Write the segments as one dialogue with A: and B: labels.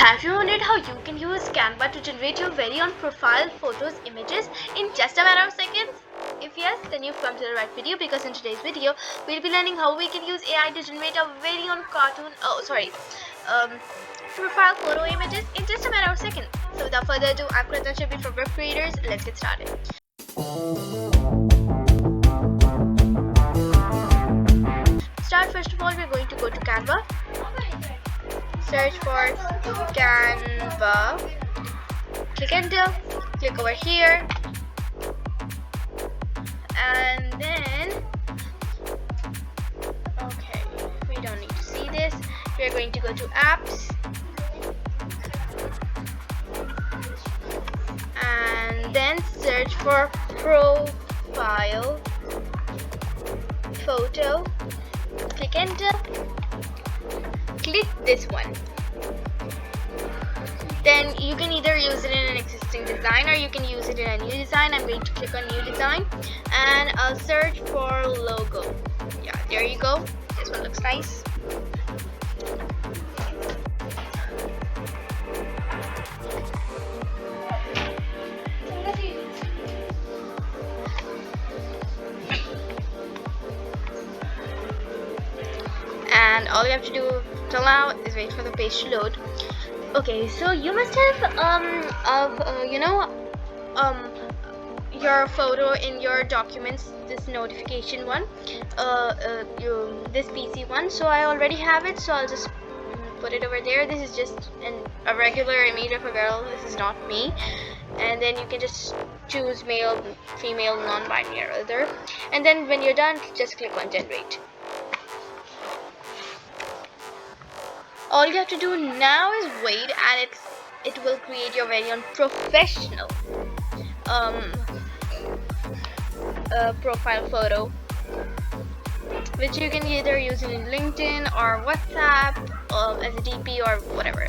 A: Have you wondered how you can use Canva to generate your very own profile, photos, images in just a matter of seconds? If yes, then you've come to the right video, because in today's video, we'll be learning how we can use AI to generate our very own profile photo images in just a matter of seconds. So without further ado, I'm Kratan Shabir for web creators. Let's get started. First of all, we're going to go to Canva. Search for Canva, click enter, click over here, and then we don't need to see this. We're going to go to apps and then search for profile photo, click enter, click this one. Then you can either use it in an existing design or you can use it in a new design. I'm going to click on new design and I'll search for logo. Yeah, there you go. This one looks nice. And all you have to do till now is wait for the page to load. Okay, so you must have your photo in your documents, this notification one, this PC one. So I already have it, so I'll just put it over there. This is just a regular image of a girl. This is not me. And then you can just choose male, female, non-binary, or other. And then when you're done, just click on generate. All you have to do now is wait, and it will create your very own professional profile photo, which you can either use in LinkedIn or WhatsApp as a DP or whatever.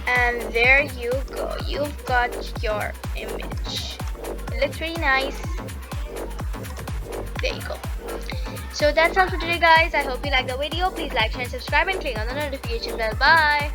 A: And there you go. You've got your image. It looks really nice. There you go. So that's all for today, guys. I hope you liked the video. Please like, share, and subscribe, and click on the notification bell. Bye.